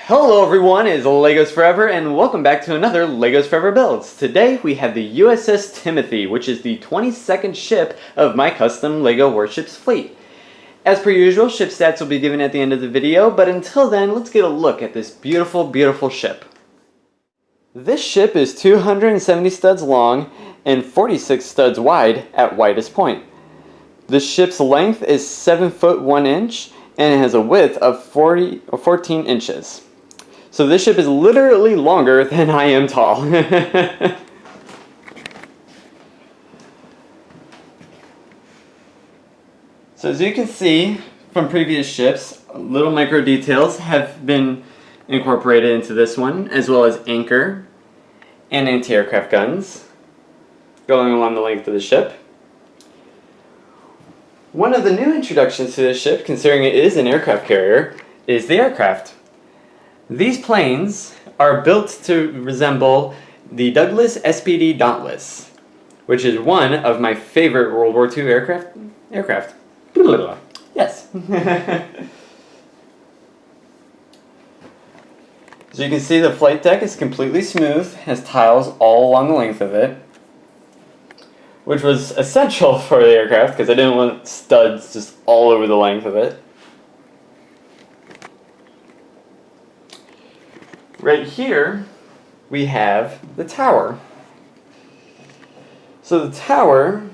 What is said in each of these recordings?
Hello everyone, it's Legosforever and welcome back to another Legosforever builds. Today we have the U.S.S. Timothy, which is the 22nd ship of my custom Lego warships fleet. As per usual, ship stats will be given at the end of the video, but until then, let's get a look at this beautiful, beautiful ship. This ship is 270 studs long and 46 studs wide at widest point. The ship's length is 7 foot 1 inch and it has a width of 14 inches. So this ship is literally longer than I am tall. So as you can see from previous ships, little micro details have been incorporated into this one, as well as anchor and anti-aircraft guns going along the length of the ship. One of the new introductions to this ship, considering it is an aircraft carrier, is the aircraft. These planes are built to resemble the Douglas SPD Dauntless, which is one of my favorite World War II aircraft. Yes. So you can see the flight deck is completely smooth, has tiles all along the length of it, which was essential for the aircraft because I didn't want studs just all over the length of it. Right here, we have the tower. So the tower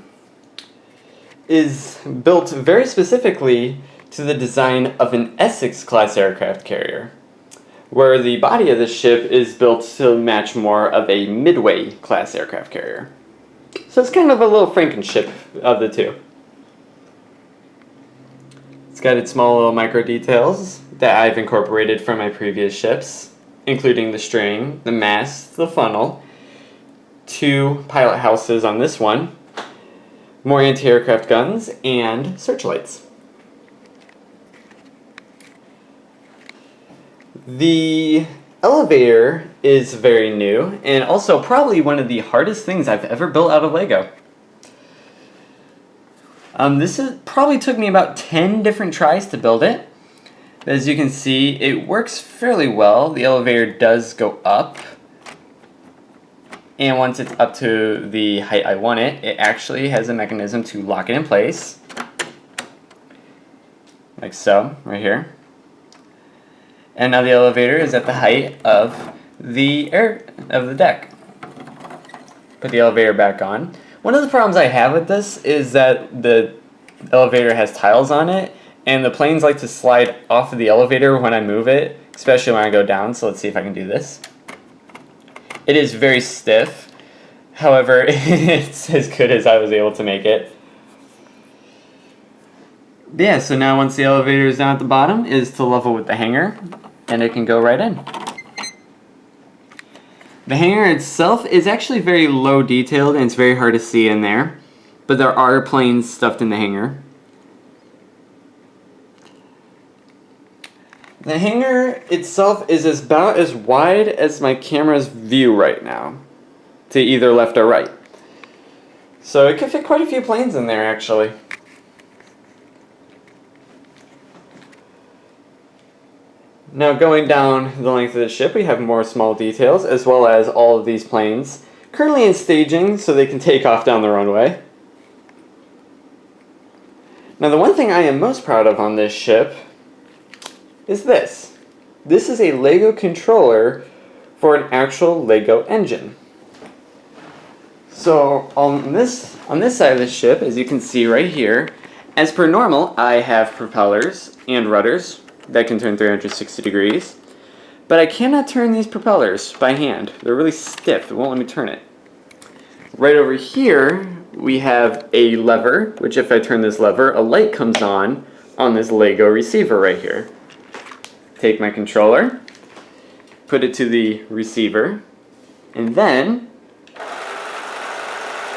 is built very specifically to the design of an Essex class aircraft carrier, where the body of the ship is built to match more of a Midway class aircraft carrier. So it's kind of a little Frankenship of the two. It's got its small little micro details that I've incorporated from my previous ships, including the string, the mast, the funnel, 2 pilot houses on this one, more anti-aircraft guns, and searchlights. The elevator is very new, and also probably one of the hardest things I've ever built out of Lego. Probably took me about 10 different tries to build it. As you can see, it works fairly well. The elevator does go up, and once it's up to the height I want it, it actually has a mechanism to lock it in place, like so, right here. And now the elevator is at the height of the deck. Put the elevator back on. One of the problems I have with this is that the elevator has tiles on it, and the planes like to slide off of the elevator when I move it, especially when I go down, so let's see if I can do this. It is very stiff, however, it's as good as I was able to make it. Yeah, so now once the elevator is down at the bottom, is to level with the hangar, and it can go right in. The hangar itself is actually very low detailed, and it's very hard to see in there, but there are planes stuffed in the hangar. The hangar itself is about as wide as my camera's view right now, to either left or right. So it could fit quite a few planes in there, actually. Now going down the length of the ship, we have more small details, as well as all of these planes, currently in staging so they can take off down the runway. Now the one thing I am most proud of on this ship is this. This is a Lego controller for an actual Lego engine. So on this side of the ship, as you can see right here, as per normal, I have propellers and rudders that can turn 360 degrees, but I cannot turn these propellers by hand. They're really stiff, it won't let me turn it. Right over here, we have a lever, which if I turn this lever, a light comes on this Lego receiver right here. Take my controller, put it to the receiver, and then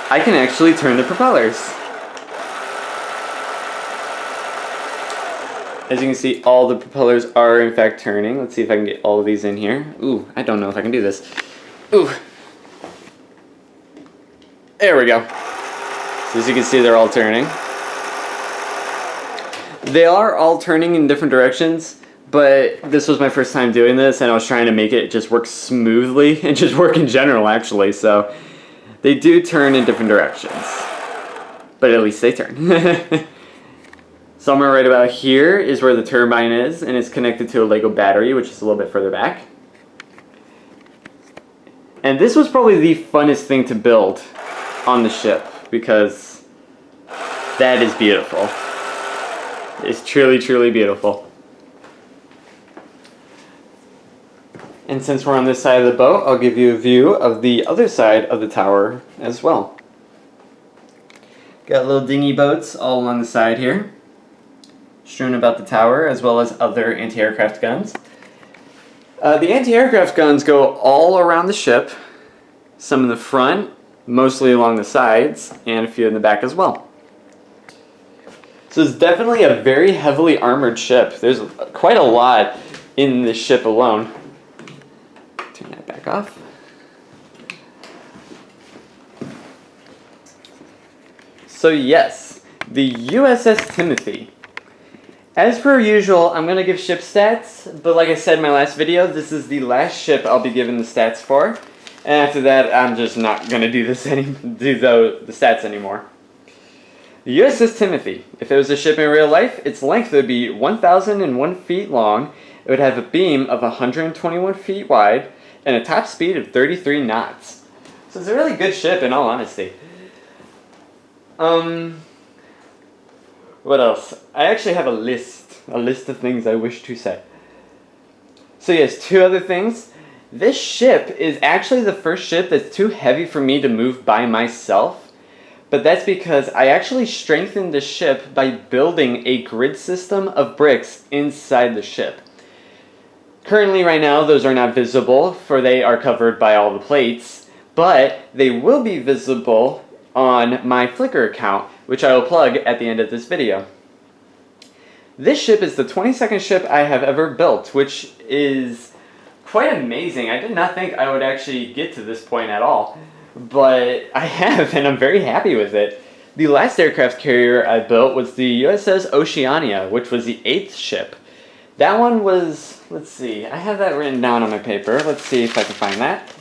I can actually turn the propellers. As you can see, all the propellers are in fact turning. Let's see if I can get all of these in here. Ooh, I don't know if I can do this. Ooh. There we go. So as you can see, they're all turning. They are all turning in different directions, but this was my first time doing this, and I was trying to make it just work smoothly and just work in general, actually. So they do turn in different directions, but at least they turn. Somewhere right about here is where the turbine is, and it's connected to a Lego battery, which is a little bit further back. And this was probably the funnest thing to build on the ship, because that is beautiful. It's truly, truly beautiful. And since we're on this side of the boat, I'll give you a view of the other side of the tower as well. Got little dinghy boats all along the side here, strewn about the tower, as well as other anti-aircraft guns. The anti-aircraft guns go all around the ship, some in the front, mostly along the sides, and a few in the back as well. So it's definitely a very heavily armored ship. There's quite a lot in this ship alone. Turn that back off. So yes, the U.S.S. Timothy. As per usual, I'm going to give ship stats, but like I said in my last video, this is the last ship I'll be giving the stats for. And after that, I'm just not going to do the stats anymore. The U.S.S. Timothy. If it was a ship in real life, its length would be 1,001 feet long. It would have a beam of 121 feet wide and a top speed of 33 knots. So it's a really good ship, in all honesty. What else? I actually have a list of things I wish to say. So yes, two other things. This ship is actually the first ship that's too heavy for me to move by myself, but that's because I actually strengthened the ship by building a grid system of bricks inside the ship. Currently, right now, those are not visible, for they are covered by all the plates, but they will be visible on my Flickr account, which I will plug at the end of this video. This ship is the 22nd ship I have ever built, which is quite amazing. I did not think I would actually get to this point at all, but I have, and I'm very happy with it. The last aircraft carrier I built was the U.S.S. Oceania, which was the 8th ship. That one was, let's see, I have that written down on my paper. Let's see if I can find that.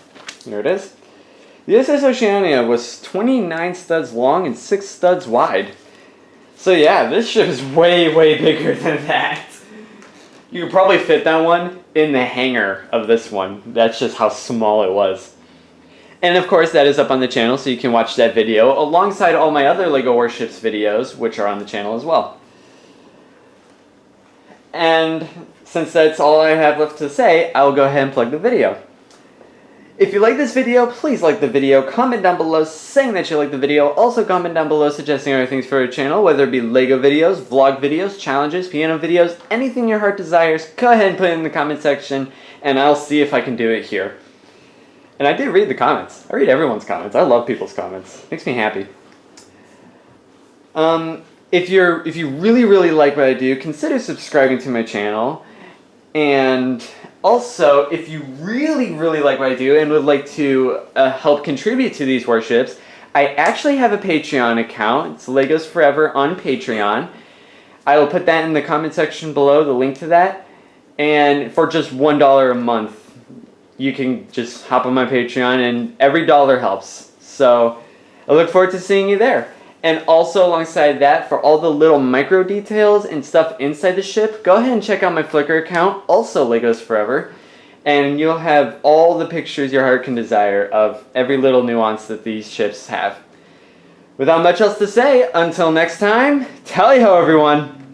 There it is. The U.S.S. Oceania was 29 studs long and 6 studs wide. So yeah, this ship is way, way bigger than that. You could probably fit that one in the hangar of this one. That's just how small it was. And of course, that is up on the channel, so you can watch that video alongside all my other LEGO Warships videos, which are on the channel as well. And since that's all I have left to say, I will go ahead and plug the video. If you like this video, please like the video, comment down below saying that you like the video, also comment down below suggesting other things for your channel, whether it be LEGO videos, vlog videos, challenges, piano videos, anything your heart desires, go ahead and put it in the comment section, and I'll see if I can do it here. And I do read the comments. I read everyone's comments. I love people's comments. Makes me happy. If you really, really like what I do, consider subscribing to my channel. And also, if you really, really like what I do and would like to help contribute to these warships, I actually have a Patreon account. It's Legosforever on Patreon. I will put that in the comment section below, the link to that. And for just $1 a month, you can just hop on my Patreon, and every dollar helps. So I look forward to seeing you there. And also alongside that, for all the little micro details and stuff inside the ship, go ahead and check out my Flickr account, also Legosforever, and you'll have all the pictures your heart can desire of every little nuance that these ships have. Without much else to say, until next time, tally ho everyone!